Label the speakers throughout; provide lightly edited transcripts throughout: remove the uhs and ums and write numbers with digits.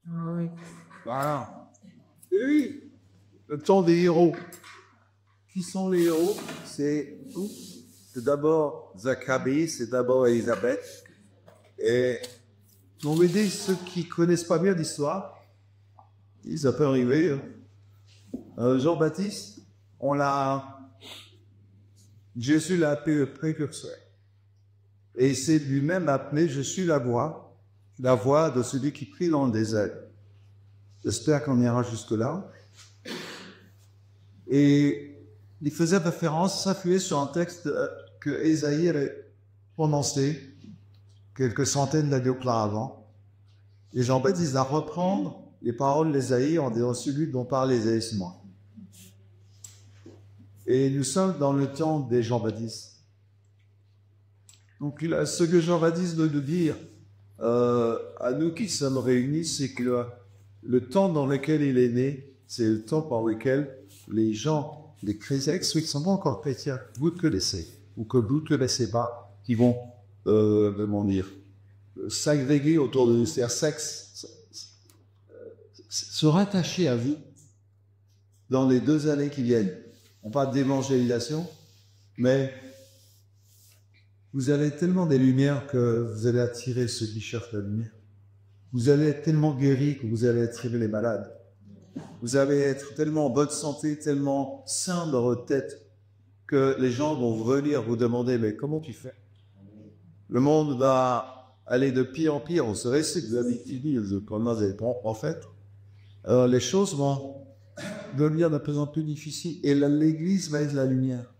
Speaker 1: Oui. Voilà. Et oui, le temps des héros. Qui sont les héros? C'est d'abord Zacharie, c'est d'abord Élisabeth. Et pour aider ceux qui connaissent pas bien l'histoire, ça peut arriver. Jean-Baptiste, on l'a, Jésus l'a appelé le précurseur. Et c'est lui-même appelé, je suis la voix de celui qui prie dans le désert. J'espère qu'on ira jusque-là. Et il faisait référence, s'appuyait sur un texte que Ésaïe avait prononcé quelques centaines d'années auparavant. Et Jean-Baptiste va reprendre les paroles d'Ésaïe en disant celui dont parle Ésaïe, c'est moi. Et nous sommes dans le temps des Jean-Baptiste. Donc ce que Jean-Baptiste veut nous dire à nous qui sommes réunis, c'est que le temps dans lequel il est né, c'est le temps par lequel les gens, les chrétiens, ceux qui ne sont pas encore chrétiens, vous le connaissez, ou que vous ne connaissez pas, qui vont, comment dire, s'agréger autour de leur sexe, se rattacher à vous dans les 2 années qui viennent. On parle d'évangélisation, mais vous allez être tellement des lumières que vous allez attirer ceux qui cherchent la lumière. Vous allez être tellement guéris que vous allez attirer les malades. Vous allez être tellement en bonne santé, tellement sain dans votre tête que les gens vont venir vous demander « Mais comment tu fais ?» Le monde va aller de pire en pire. On se récite de l'habitude comme dans les prophètes. Alors les choses vont devenir de plus en plus difficiles. Et l'Église va être la lumière.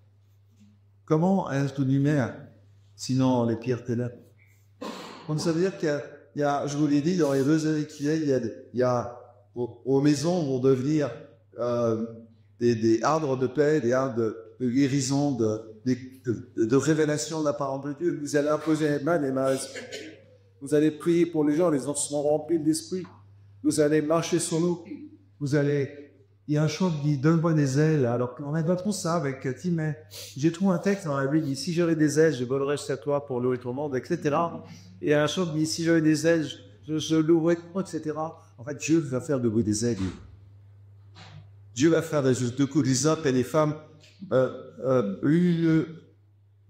Speaker 1: Comment est-ce la lumière? Sinon, les pires ténèbres. Donc, ça veut dire qu'il y a, je vous l'ai dit, dans les 2 années qui viennent, il y a aux maisons vont devenir des arbres de paix, des arbres de guérison, de révélation de la parole de Dieu. Vous allez imposer les mains, vous allez prier pour les gens seront remplis d'esprit. Vous allez marcher sur l'eau. Il y a un chant qui dit « Donne-moi des ailes ». Alors on a pas trop ça avec Tim, mais j'ai trouvé un texte dans la Bible qui dit « Si j'aurais des ailes, je volerais jusqu'à toi pour louer ton monde », etc. Et il y a un chant qui dit « Si j'aurais des ailes, je louerais toi, etc. » En fait, Dieu va faire de vous des ailes. Dieu va faire de vous des hommes et des femmes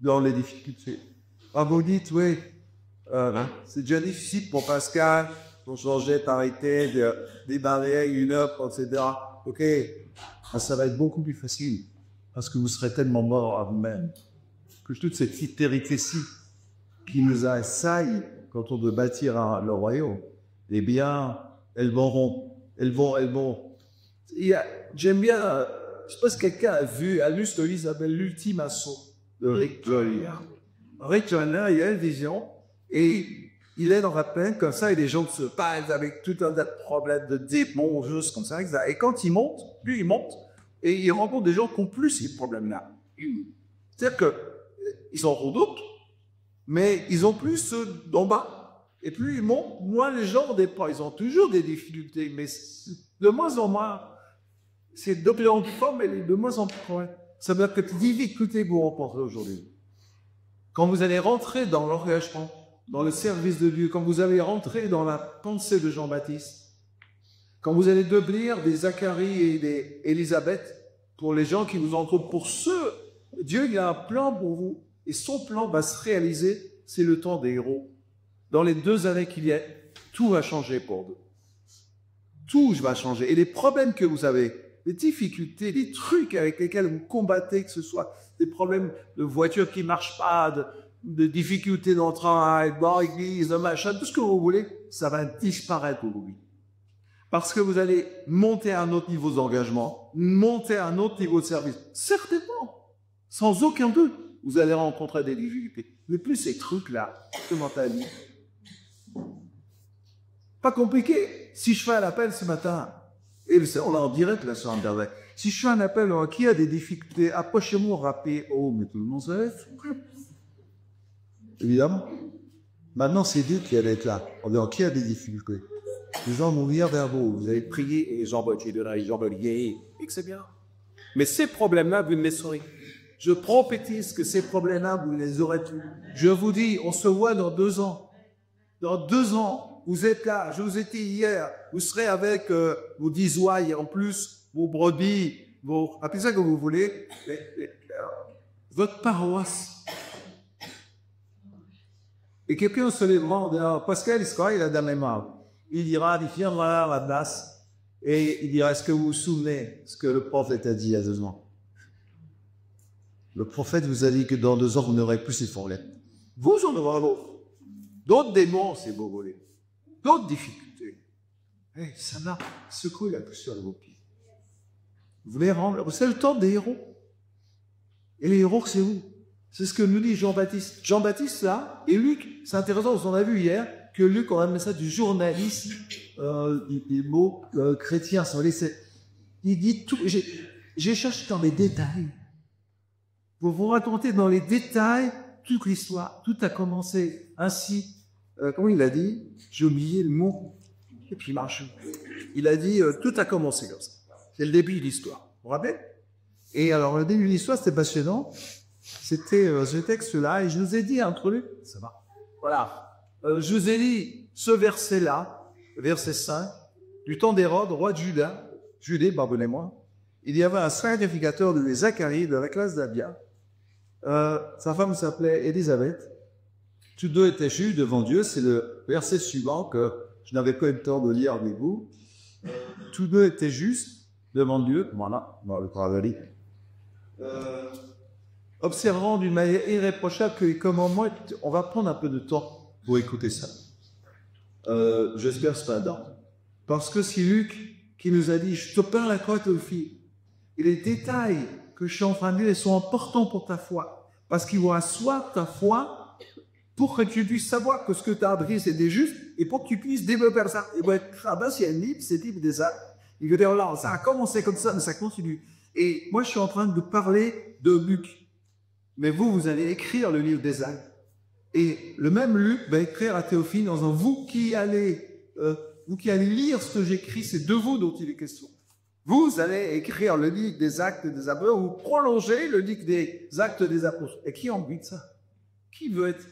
Speaker 1: dans les difficultés. Ah, vous dites, oui, c'est déjà difficile pour Pascal, pour changer, d'arrêter, de débarrer une œuvre, etc. Ok, ça va être beaucoup plus facile, parce que vous serez tellement mort à vous-même, que toute cette petite péripétie qui nous assaille quand on veut bâtir le royaume, eh bien, elles vont. J'aime bien, je sais pas si quelqu'un a lu ce livre qui s'appelle L'ultime assaut de Rick Joyner. Rick Joyner, il a une vision, et il est dans la peine, comme ça, et les gens se parlent avec tout un tas de problèmes, de démons, juste comme ça, etc. Et quand il monte, lui, il monte, et il rencontre des gens qui ont plus ces problèmes-là. C'est-à-dire qu'ils en ont d'autres, mais ils ont plus ceux d'en bas. Et plus ils montent, moins les gens ont ils ont toujours des difficultés, mais de moins en moins. C'est de plus en plus fort, mais de moins en plus fort. Ça veut dire que les difficultés que vous rencontrez aujourd'hui, quand vous allez rentrer dans l'engagement, dans le service de Dieu, quand vous allez rentrer dans la pensée de Jean-Baptiste, quand vous allez devenir des Zacharie et des Élisabeth, pour les gens qui vous entourent, pour ceux, Dieu il a un plan pour vous, et son plan va se réaliser, c'est le temps des héros. Dans les 2 années qu'il y a, tout va changer pour vous. Tout va changer. Et les problèmes que vous avez, les difficultés, les trucs avec lesquels vous combattez, que ce soit des problèmes de voiture qui ne marchent pas, de difficultés dans le travail, dans l'église, de machin, tout ce que vous voulez, ça va disparaître pour vous. Parce que vous allez monter à un autre niveau d'engagement, monter à un autre niveau de service. Certainement, sans aucun doute, vous allez rencontrer des difficultés. Mais plus ces trucs-là, de mentalité. Pas compliqué. Si je fais un appel ce matin, et on l'a en direct là sur Internet, si je fais un appel qui a des difficultés, approchez-moi, rappelez, oh, mais tout le monde sait. Évidemment. Maintenant, c'est Dieu qui allait être là. On dit, qui a des difficultés? Les gens vont venir vers vous. Vous allez prier et les gens vont et que c'est bien. Mais ces problèmes-là, vous me les saurez. Je prophétise que ces problèmes-là, vous les aurez tous. Je vous dis, on se voit dans 2 ans. Dans 2 ans, vous êtes là, je vous étais hier, vous serez avec vos 10 ouailles et en plus vos brebis, appelez ça comme vous voulez, votre paroisse. Et quelqu'un se demande, Pascal, il a de la mémoire. Il dira, il viendra à la place et il dira, est-ce que vous vous souvenez ce que le prophète a dit il y a 2 ans? Le prophète vous a dit que dans 2 ans, vous n'aurez plus ces problèmes. Vous en aurez d'autres démons, si vous voulez. D'autres difficultés. Ça m'a secoué la poussière de vos pieds. Vous voulez rendre... C'est le temps des héros. Et les héros, c'est vous. C'est ce que nous dit Jean-Baptiste. Jean-Baptiste, là, et Luc, c'est intéressant, on a vu hier, que Luc, on a mis ça du journalisme, les mots chrétiens sont laissés. Il dit tout... J'ai cherché dans les détails. Vous vous racontez dans les détails toute l'histoire. Tout a commencé ainsi. Comment il a dit? J'ai oublié le mot. Et puis il marche. Il a dit tout a commencé comme ça. C'est le début de l'histoire. Vous vous rappelez? Et alors le début de l'histoire, c'était passionnant. C'était ce texte-là. Et je vous ai dit un truc. Ça va. Voilà. Je vous ai dit ce verset-là, verset 5, du temps d'Hérode, roi de Judée, pardonnez-moi. Il y avait un sacrificateur de Zacharie de la classe d'Abia. Sa femme s'appelait Élisabeth. Tous deux étaient justes devant Dieu. C'est le verset suivant que je n'avais pas eu le temps de lire avec vous. Tous deux étaient justes devant Dieu. Voilà, on va le travailler. Observant d'une manière irréprochable que les commandements, on va prendre un peu de temps pour écouter ça. J'espère cependant. Parce que c'est Luc qui nous a dit, je te peins la croix, Théophile. Et les détails que je suis en train de dire sont importants pour ta foi. Parce qu'ils vont asseoir ta foi pour que tu puisses savoir que ce que tu as appris, c'est des justes, et pour que tu puisses développer ça. Et bien, s'il y a un livre, c'est type des actes. Il veut dire, là, ça a commencé comme ça, mais ça continue. Et moi, je suis en train de parler de Luc. Mais vous allez écrire le livre des actes. Et le même Luc va écrire à Théophile en disant, vous qui allez lire ce que j'écris, c'est de vous dont il est question. Vous allez écrire le livre des actes des apôtres, ou prolonger le livre des actes des apôtres. Et qui a envie de ça? Qui veut être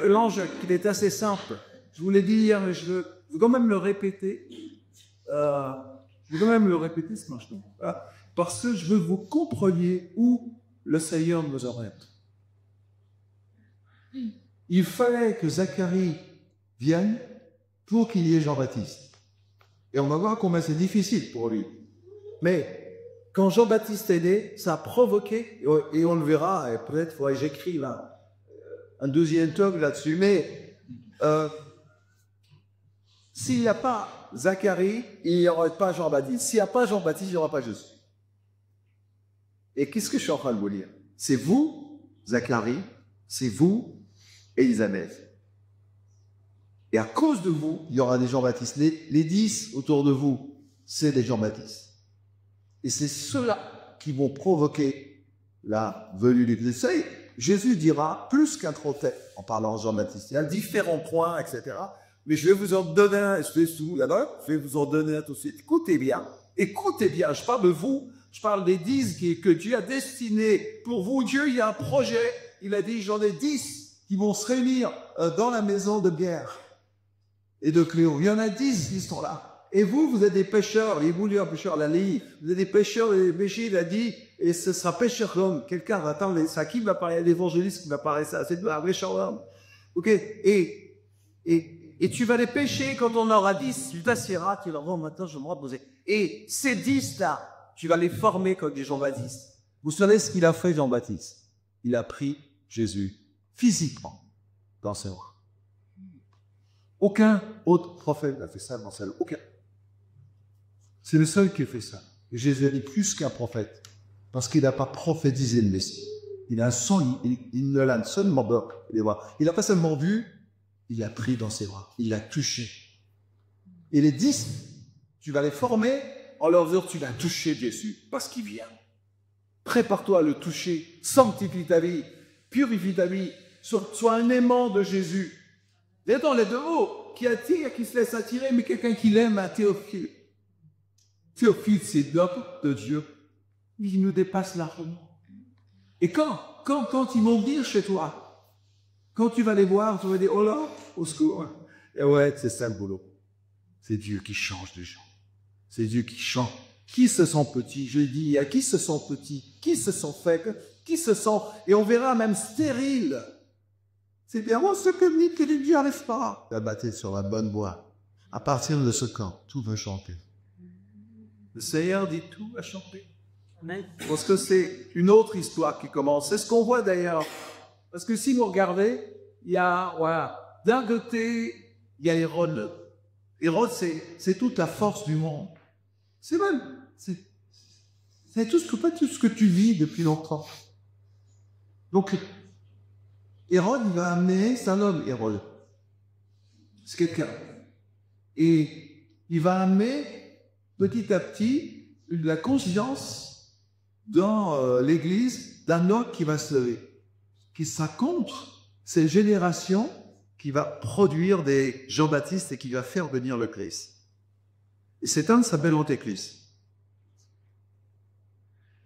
Speaker 1: l'ange, il est assez simple. Je vous l'ai dit hier, mais je veux quand même le répéter. Ce matin. Parce que je veux que vous compreniez où le Seigneur nous oriente. Il fallait que Zacharie vienne pour qu'il y ait Jean-Baptiste. Et on va voir combien c'est difficile pour lui. Mais quand Jean-Baptiste est né, ça a provoqué, et on le verra, et peut-être faudrait que j'écrive un deuxième tome là-dessus, mais s'il n'y a pas Zacharie, il n'y aura pas Jean-Baptiste. S'il n'y a pas Jean-Baptiste, il n'y aura pas Jésus. Et qu'est-ce que je suis en train de vous lire? C'est vous, Zacharie, c'est vous, Élisabeth. Et à cause de vous, il y aura des Jean-Baptiste. Les 10 autour de vous, c'est des Jean-Baptiste. Et c'est ceux-là qui vont provoquer la venue du Christ. Jésus dira plus qu'un trottet en parlant de Jean-Baptiste. Il y a différents points, etc. Mais je vais vous en donner un, je vais vous en donner un tout de suite. Écoutez bien, je parle de vous, je parle des 10 que Dieu a destinés pour vous. Dieu, il y a un projet, il a dit, j'en ai 10 qui vont se réunir dans la maison de Pierre et de Cléo. Il y en a 10 qui sont là. Et vous êtes des pêcheurs, les bouliers pêcheurs, la lit, vous êtes des pêcheurs, et les péchés, il a dit, et ce sera pêcheur d'homme. Quelqu'un va attendre, ça, qui va parler? L'évangéliste qui va parler ça, c'est un pêcheur d'homme. Ok? Et tu vas les pêcher quand on aura 10, tu t'assieras, tu leur dis, maintenant je vais me reposer. Et ces 10 là, tu vas les former comme des Jean-Baptiste. Vous savez ce qu'il a fait, Jean-Baptiste? Il a pris Jésus physiquement dans ses bras. Aucun autre prophète n'a fait ça dans sa vie. Aucun. C'est le seul qui a fait ça. Et Jésus est plus qu'un prophète, parce qu'il n'a pas prophétisé le Messie. Il a un son, il ne l'a seulement vu. Il n'a pas seulement vu, il l'a pris dans ses bras. Il l'a touché. Et les 10, tu vas les former en leur disant, tu vas toucher Jésus, parce qu'il vient. Prépare-toi à le toucher, sanctifie ta vie, purifie ta vie, sois un aimant de Jésus. Et dans les deux mots, qui attire, qui se laisse attirer, mais quelqu'un qui l'aime, un Théophile. Théophile, c'est l'homme de Dieu. Il nous dépasse largement. Et quand ils vont venir chez toi, quand tu vas les voir, tu vas dire, oh là, au secours, Et ouais, c'est ça le boulot. C'est Dieu qui change les gens. C'est Dieu qui change. Qui se sent petit? Je dis, il y a qui se sent petit, qui se sent faible, qui se sent, et on verra même stérile. C'est bien, on se communique que Dieu n'arrive pas. La bâtie sur la bonne voie. À partir de ce camp, tout va chanter. Le Seigneur dit tout va chanter. Parce que c'est une autre histoire qui commence. C'est ce qu'on voit d'ailleurs. Parce que si vous regardez, il y a, voilà, d'un côté, il y a Hérode. Hérode, c'est toute la force du monde. C'est même, c'est tout ce que tu vis depuis longtemps. Donc, Hérode, il va amener, c'est un homme, Hérode. C'est quelqu'un. Et il va amener, petit à petit, la conscience dans l'Église d'un homme qui va se lever, qui sera contre ces générations qui va produire des Jean-Baptiste et qui va faire venir le Christ. Et cet homme s'appelle Antéchrist.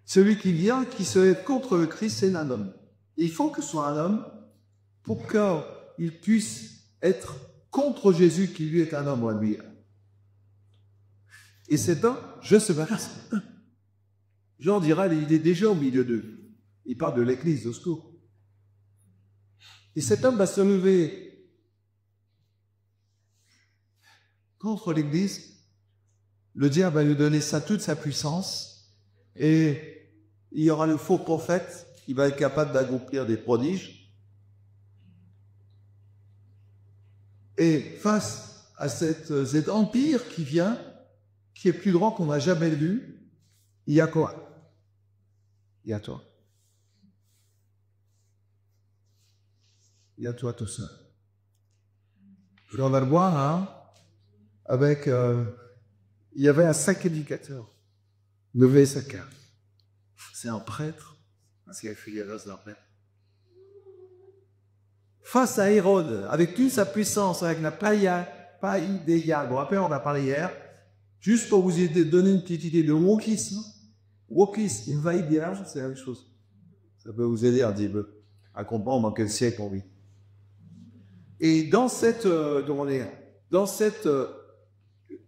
Speaker 1: Celui qui vient, qui se lève contre le Christ, c'est un homme. Et il faut que ce soit un homme pour qu'il puisse être contre Jésus qui lui est un homme à lui. Et cet homme, je se verrai. Jean dira, il est déjà au milieu d'eux. Il parle de l'église, au secours. Et cet homme va se lever contre l'église. Le diable va lui donner toute sa puissance. Et il y aura le faux prophète qui va être capable d'accomplir des prodiges. Et face à cet empire qui vient, qui est plus grand qu'on n'a jamais vu, il y a quoi? Il y a toi. Il y a toi tout seul. Et on va le voir, hein, avec... il y avait un sacrificateur, levé sa carte. C'est un prêtre, c'est un filialos d'un prêtre. Face à Hérode, avec toute sa puissance, avec la païdéia, vous vous rappelez, on a parlé hier, juste pour vous donner une petite idée de wokisme. Wokisme, il va y dire, c'est la même chose. Ça peut vous aider un petit peu à comprendre dans quel siècle on vit. Et dans cette,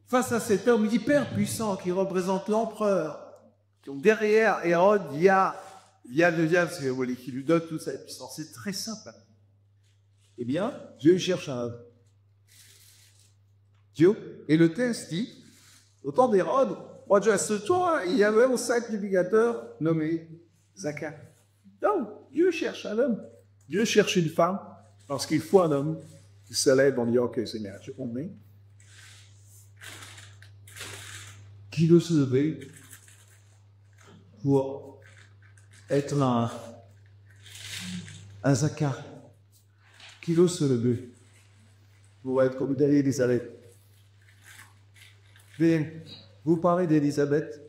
Speaker 1: face à cet homme hyper puissant qui représente l'empereur, donc derrière Hérode, il y a le diable qui lui donne toute sa puissance. C'est très simple. Eh bien, Dieu cherche un homme. Dieu. Et le texte dit, au temps d'Hérode, à ce temps, il y avait un sacrificateur nommé Zacharie. Donc, Dieu cherche un homme. Dieu cherche une femme, parce qu'il faut un homme qui se lève en disant, ok, Seigneur, je comprends. Qui veut se lever pour être un Zacharie? Qui veut se lever pour être comme d'Élisabeth? Bien, vous parlez d'Élisabeth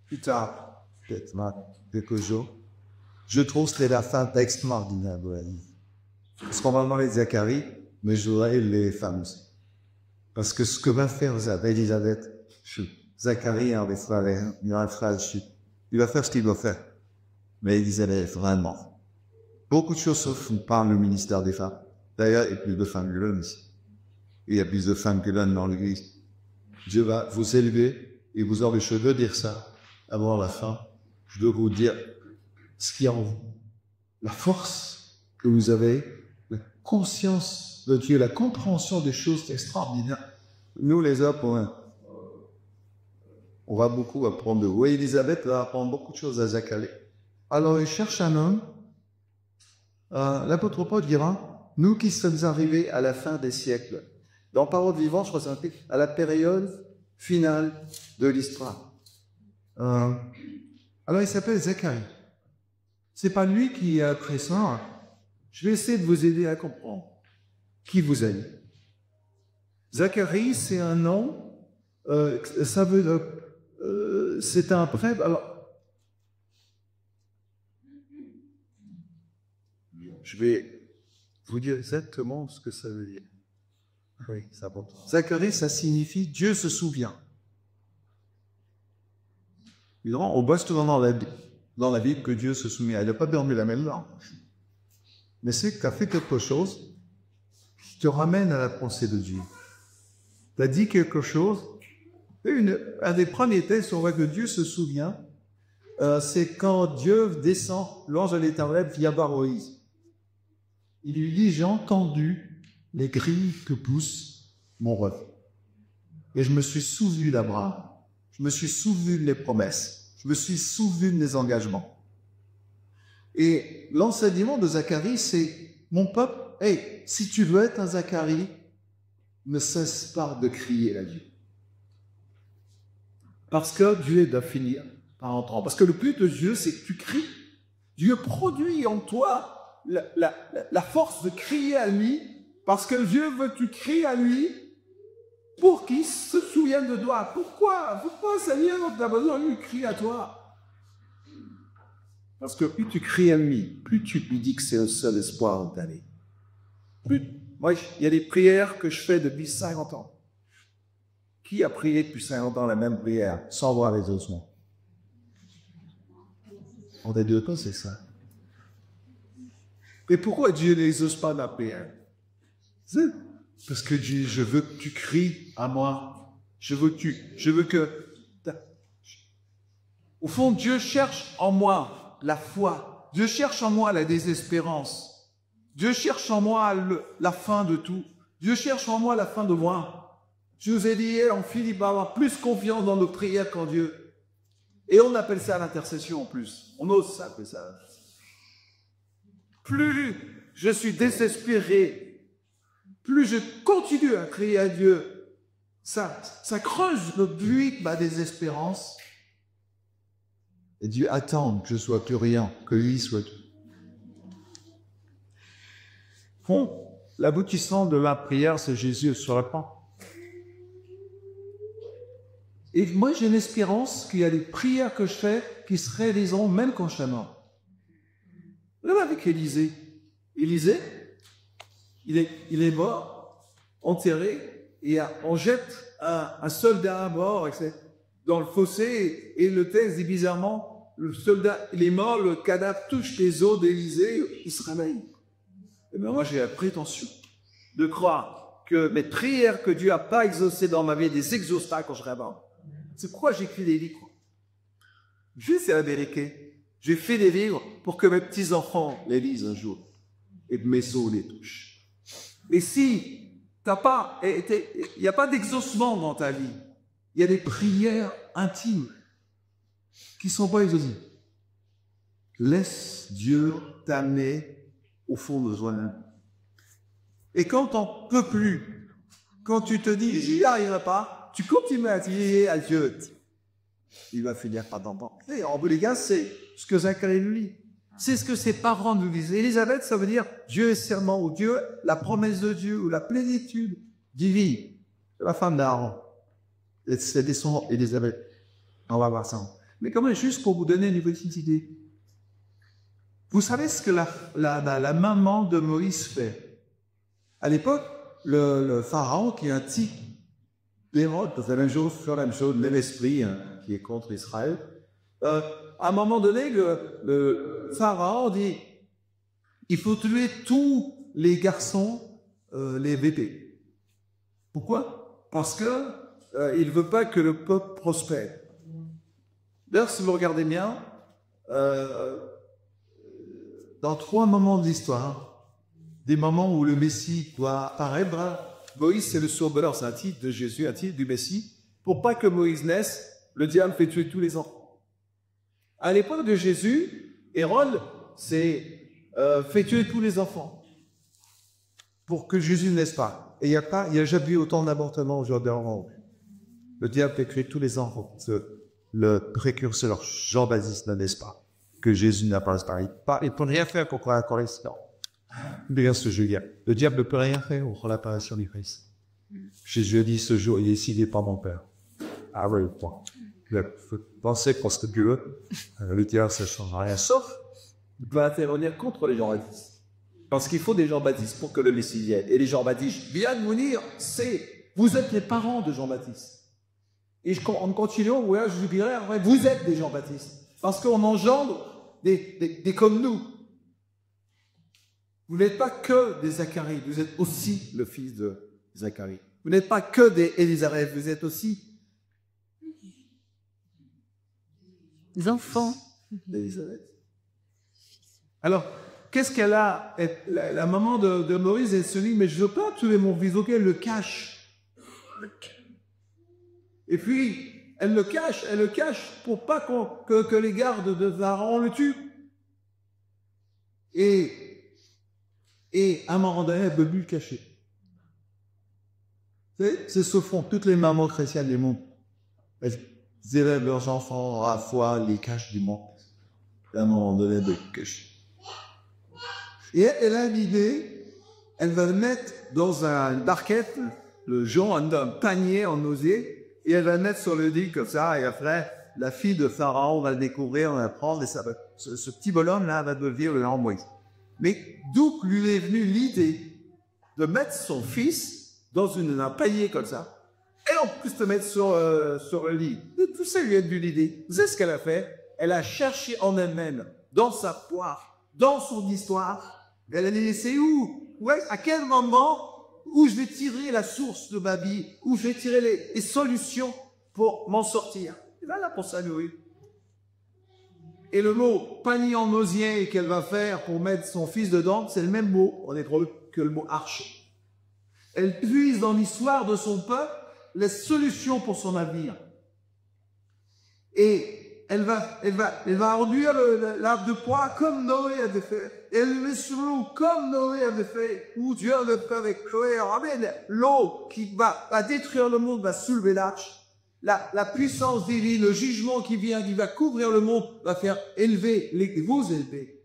Speaker 1: plus tard, peut-être quelques jours. Je trouve que c'est la femme extraordinaire. Parce qu'on va demander Zacharie, mais je voudrais les femmes aussi. Parce que ce que va faire Élisabeth, Zacharie il a un frère dessus. Il va faire ce qu'il doit faire. Mais Élisabeth, vraiment. Beaucoup de choses se font par le ministère des femmes. D'ailleurs, il y a plus de femmes que l'homme ici. Il y a plus de femmes que l'homme dans l'église. Dieu va vous élever et vous aurez, je veux dire ça avant la fin. Je veux vous dire ce qu'il y a en vous. La force que vous avez, la conscience de Dieu, la compréhension des choses extraordinaires. Nous, les hommes, on va beaucoup apprendre de vous. Élisabeth va apprendre beaucoup de choses à Zacharie. Alors, il cherche un homme. L'apôtre Paul dira, nous qui sommes arrivés à la fin des siècles, dans Parole vivante, je crois que c'est un titre, à la période finale de l'histoire. Alors, il s'appelle Zacharie. C'est pas lui qui est pressant. Je vais essayer de vous aider à comprendre qui vous êtes. Zacharie, c'est un nom, ça veut, c'est un prêtre. Alors, je vais vous dire exactement ce que ça veut dire. Oui, c'est important. Zacharie, ça signifie Dieu se souvient. Évidemment, on bosse dans la Bible que Dieu se souvient. Il n'a pas dormi la même là. Mais c'est que tu as fait quelque chose je te ramène à la pensée de Dieu. Tu as dit quelque chose. Un des premiers textes, on voit que Dieu se souvient, c'est quand Dieu descend, l'ange de l'Éternel vient voir Moïse. Il lui dit, j'ai entendu les grilles que pousse mon rêve. Et je me suis souvenu d'Abraham. Je me suis souvenu des promesses. Je me suis souvenu des engagements. Et l'enseignement de Zacharie, c'est, mon peuple, hey, si tu veux être un Zacharie, ne cesse pas de crier à Dieu. Parce que Dieu doit finir par entendre. Parce que le but de Dieu, c'est que tu cries. Dieu produit en toi la force de crier à lui, parce que Dieu veut que tu cries à lui pour qu'il se souvienne de toi. Pourquoi, Seigneur, tu as besoin de lui crier à toi? Parce que plus tu cries à lui, plus tu lui dis que c'est le seul espoir de ta vie. Moi, il y a des prières que je fais depuis 50 ans. Qui a prié depuis 50 ans la même prière sans voir les ossements? On est deux cas, c'est ça. Mais pourquoi Dieu ne les ose pas la prière? Parce que Dieu, je veux que tu cries à moi. Je veux que... Au fond, Dieu cherche en moi la foi. Dieu cherche en moi la désespérance. Dieu cherche en moi la fin de tout. Dieu cherche en moi la fin de moi. Je vous ai dit hier, on finit par avoir plus confiance dans nos prières qu'en Dieu. Et on appelle ça l'intercession en plus. On ose ça, appeler ça. Plus je suis désespéré, plus je continue à crier à Dieu. Ça creuse le buis de ma désespérance. Et Dieu attend que je sois plus rien, que lui soit tout. Bon, l'aboutissement de ma prière, c'est Jésus se répand. Et moi, j'ai une espérance qu'il y a des prières que je fais qui se réaliseront même quand je serai mort. Même avec Élisée. Élisée, il est mort, enterré, et on jette un soldat à mort dans le fossé, et le texte dit bizarrement, le soldat, il est mort, le cadavre touche les os d'Élisée, il se réveille. Et bien moi, j'ai la prétention de croire que mes prières que Dieu n'a pas exaucées dans ma vie, les exaucera quand je serai mort. C'est pourquoi j'écris des livres. Juste c'est la vérité. J'ai fait des livres pour que mes petits-enfants les lisent un jour et que mes os les touchent. Et si il n'y a pas d'exaucement dans ta vie, il y a des prières intimes qui ne sont pas exaucées. Laisse Dieu t'amener au fond de toi-même. Et quand tu n'en peux plus, quand tu te dis « j'y arriverai pas », tu continues à dire à Dieu, il va finir par t'entendre. Et en bout les gars, c'est ce que Zacharie nous dit. C'est ce que ses parents nous disent. Élisabeth, ça veut dire Dieu est serment, ou Dieu, la promesse de Dieu, ou la plénitude divine. C'est la femme d'Aaron. C'est descendant Élisabeth. On va voir ça. Mais quand même, juste pour vous donner une petite idée. Vous savez ce que la maman de Moïse fait? À l'époque, le pharaon, qui est un type d'Hérode, c'est la même chose, même esprit qui est contre Israël. À un moment donné, le pharaon dit, il faut tuer tous les garçons, les VP. Pourquoi? Parce que il ne veut pas que le peuple prospère. D'ailleurs, si vous regardez bien, dans 3 moments de l'histoire, des moments où le Messie doit apparaître, Moïse, c'est le sauveur, c'est un titre de Jésus, un titre du Messie. Pour pas que Moïse naisse, le diable fait tuer tous les enfants. À l'époque de Jésus, Hérode fait tuer tous les enfants pour que Jésus ne naisse pas. Et il n'y a jamais eu autant d'avortements aujourd'hui en Europe. Le diable fait tuer tous les enfants. Le précurseur Jean-Baptiste ne naisse pas. Que Jésus n'apparaisse pas. Il ne peut rien faire contre la correspondance. Regarde ce Julien. Le diable ne peut rien faire contre l'apparition du Christ. Jésus a dit ce jour, il est décidé par mon Père. Ah oui, point. Pensez qu'on se Dieu, le diable, ça ne change rien. Sauf, il peut intervenir contre les Jean-Baptistes. Parce qu'il faut des Jean-Baptistes pour que le Messie vienne. Et les Jean-Baptistes viennent vous dire, vous êtes les parents de Jean-Baptiste. Et en continuant, ouais, je vous dirais, vous êtes des Jean-Baptistes. Parce qu'on engendre des comme nous. Vous n'êtes pas que des Zacharie, vous êtes aussi le fils de Zacharie. Vous n'êtes pas que des Élisabeth, vous êtes aussi
Speaker 2: Les enfants.
Speaker 1: d'Élisabeth. Alors, qu'est-ce qu'elle a? La maman de Moïse, elle se dit, mais je ne veux pas tuer mon fils, ok, elle le cache. Et puis, elle le cache pour pas que les gardes de Pharaon le tuent. Et à un moment donné, elle ne peut plus le cacher. C'est ce que font toutes les mamans chrétiennes du monde. Elles élèvent leurs enfants à la fois, les cachent du monde. Et à un moment donné, elles le cachent. Et elle a l'idée, elle va le mettre dans une barquette, le genre un panier en osier, et elle va le mettre sur le lit comme ça, et après, la fille de Pharaon va le découvrir, on va le prendre, et ça va, ce petit bonhomme-là va devenir le grand Moïse. Mais d'où lui est venue l'idée de mettre son fils dans un panier comme ça, et en plus de mettre sur le lit. Tout ça lui est venu l'idée. Vous savez ce qu'elle a fait? Elle a cherché en elle-même, dans sa poire, dans son histoire. Elle a laissé où? Ouais, à quel moment où je vais tirer la source de ma vie, où je vais tirer les solutions pour m'en sortir. Et là, pour ça, oui. Et le mot panier en osier qu'elle va faire pour mettre son fils dedans, c'est le même mot en hébreu que le mot arche. Elle puise dans l'histoire de son peuple les solutions pour son avenir. Et elle va enduire l'arbre de poids comme Noé avait fait. Et elle le met sur l'eau comme Noé avait fait, où Dieu avait fait avec Noé. Amen. L'eau qui va détruire le monde va soulever l'arche. La puissance divine, le jugement qui vient, qui va couvrir le monde, va faire élever, vous élever.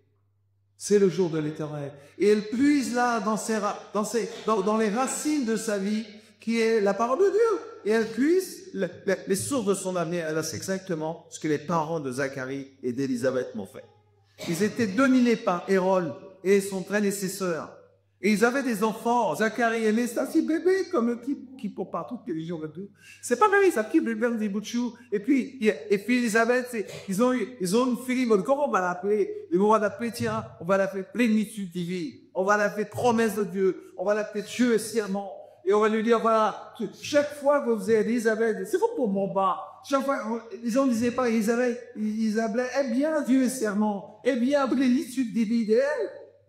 Speaker 1: C'est le jour de l'Éternel. Et elle puise là dans les racines de sa vie, qui est la parole de Dieu. Et elle puise les sources de son avenir. Elle sait exactement ce que les parents de Zacharie et d'Élisabeth m'ont fait. Ils étaient dominés par Hérode et son prédécesseur. Et ils avaient des enfants. Zacharie aimait ça, petit bébé, comme le type qui pour partout de télévision là deux. C'est pas vrai, ça petit bébé des bouts de chou. Et puis Élisabeth, ils ont une fille, comment on va l'appeler? On va l'appeler, tiens, on va l'appeler plénitude divine. On va l'appeler promesse de Dieu. On va l'appeler Dieu et serment. Et on va lui dire, voilà, chaque fois que vous faisiez Élisabeth, c'est vous pour mon bas. Chaque fois, ils ne disaient pas Élisabeth, eh bien, Dieu est serment, eh bien, plénitude divine.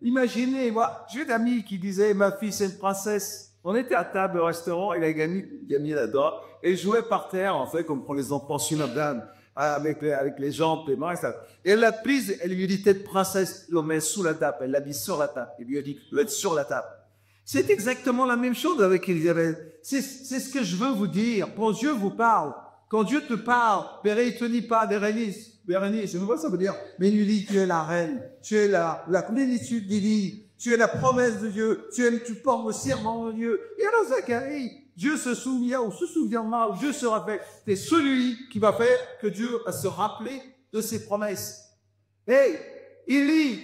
Speaker 1: Imaginez, moi, j'ai une amie qui disait, ma fille, c'est une princesse. On était à table au restaurant, et la gamine là-dedans, et jouait par terre, en fait, comme pour les enfants sunabdan, avec les jambes, les mains, et ça. Et elle l'a prise, elle lui dit, tête princesse, elle la met sous la table, elle l'a mis sur la table. Elle lui a dit, vous êtes sur la table. C'est exactement la même chose avec Élisabeth. C'est ce que je veux vous dire. Quand Dieu vous parle, quand Dieu te parle, Bérénice, il te dit pas Bérénice, je ne sais pas ce que ça veut dire, mais il lui dit, tu es la reine, tu es la plénitude divine, tu es la promesse de Dieu, tu portes le serment de Dieu. Et alors Zacharie, Dieu se souvient ou se souviendra, ou Dieu se rappelle, c'est celui qui va faire que Dieu va se rappeler de ses promesses. Hey, Élie,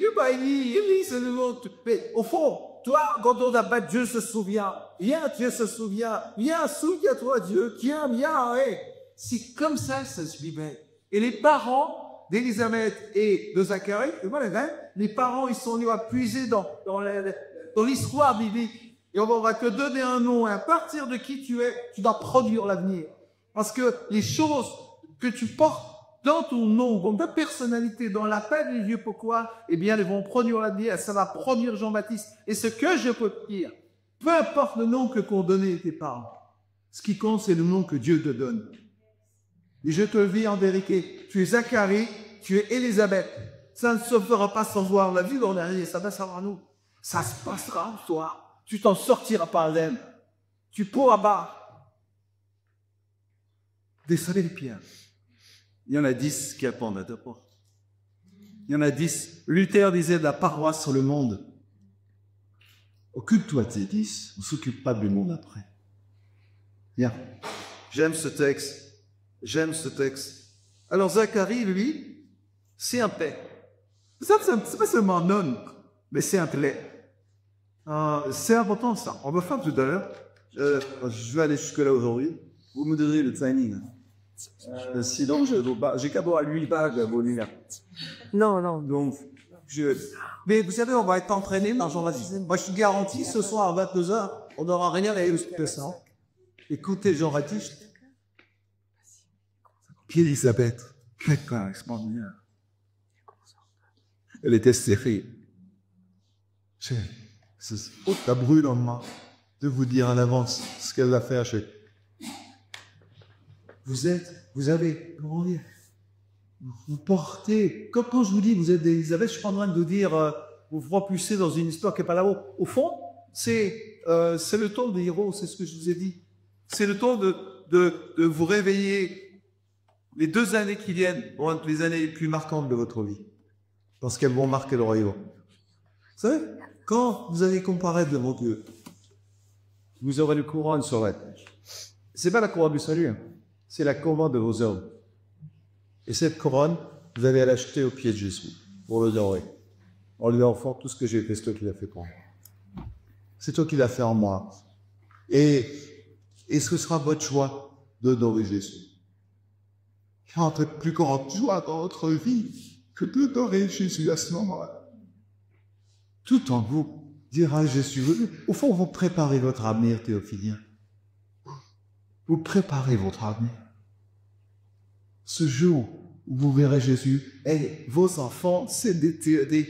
Speaker 1: c'est le nom. Mais au fond, toi, quand on t'appelle, Dieu se souvient. Viens, Dieu se souvient. Viens, souviens-toi, Dieu. Tiens, viens, hey. C'est comme ça se vivait. Et les parents d'Élisabeth et de Zacharie, les parents, ils sont venus à puiser dans l'histoire biblique. Et on va te donner un nom. Et à partir de qui tu es, tu dois produire l'avenir. Parce que les choses que tu portes dans ton nom, dans ta personnalité, dans l'appel de Dieu, pourquoi? Eh bien, ils vont produire l'avenir, ça va produire Jean-Baptiste. Et ce que je peux te dire, peu importe le nom que qu'ont donné tes parents, ce qui compte, c'est le nom que Dieu te donne. Et je te le dis en vérité, tu es Zacharie, tu es Élisabeth. Ça ne se fera pas sans voir la vie en arrière, ça va savoir nous. Ça se passera en toi. Tu t'en sortiras par elle. Tu pourras pas descendre les pierres. Il y en a 10 qui répondent à ta porte. Il y en a 10. Luther disait de la paroisse sur le monde. Occupe-toi de tes 10, on ne s'occupe pas du monde après. Bien. J'aime ce texte. J'aime ce texte. Alors Zacharie, lui, c'est un paix. C'est pas seulement un homme, mais c'est un plaid. C'est important ça. On va faire tout à l'heure. Je vais aller jusque-là aujourd'hui. Vous me direz le timing. Sinon, j'ai qu'à boire à l'huile vague à vos lumières.
Speaker 2: Non.
Speaker 1: Donc, Mais vous savez, on va être entraîné dans Jean-Baptiste. Moi, je suis garanti, ce soir à 22h, on n'aura rien à illustrer ça. Écoutez Jean-Baptiste. Puis Elisabeth, quelle part extraordinaire. Elle était stérile. Ça brûle en moi de vous dire en avance ce qu'elle va faire. Vous avez, comment dire, vous portez, quand je vous dis vous êtes des Elisabeth, je suis pas en train de vous dire, vous vous propulsez dans une histoire qui n'est pas là-haut. Au fond, c'est le temps des héros, c'est ce que je vous ai dit. C'est le temps de vous réveiller. Les 2 années qui viennent vont être les années les plus marquantes de votre vie, parce qu'elles vont marquer le royaume. Vous savez, quand vous allez comparer devant Dieu, vous aurez une couronne sur la tête. C'est pas la couronne du salut, hein. C'est la couronne de vos œuvres. Et cette couronne, vous allez l'acheter au pied de Jésus, pour le dorer. En lui offrant tout ce que j'ai fait, c'est toi qui l'as fait pour moi. C'est toi qui l'as fait en moi. Et ce sera votre choix d'adorer Jésus. Il y a un truc plus grande joie dans votre vie que d'adorer Jésus à ce moment-là. Tout en vous dira Jésus. Au fond, vous préparez votre avenir, Théophilien. Vous préparez votre avenir. Ce jour où vous verrez Jésus, et vos enfants, c'est des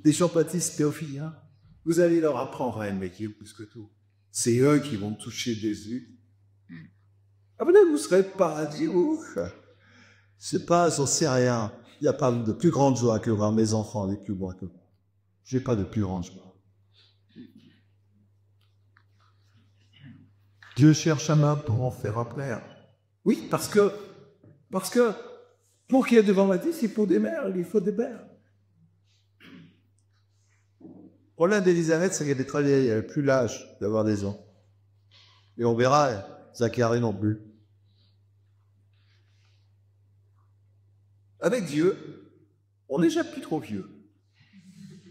Speaker 1: Jean-Baptiste Théophiliens. Vous allez leur apprendre à aimer Dieu plus que tout. C'est eux qui vont toucher Jésus. Après, vous serez paradis, vous. C'est pas, j'en sais rien. Il n'y a pas de plus grande joie que voir mes enfants les plus beaux que moi. J'ai pas de plus grande joie. Dieu cherche un homme pour en faire un plaire. Oui, parce que pour qu'il y ait devant la 10, il faut des mères, il faut des pères. Le problème d'Élisabeth, c'est qu'elle est très vieille, elle n'a plus l'âge d'avoir des enfants. Et on verra, Zacharie non plus. Avec Dieu, on n'est déjà plus trop vieux.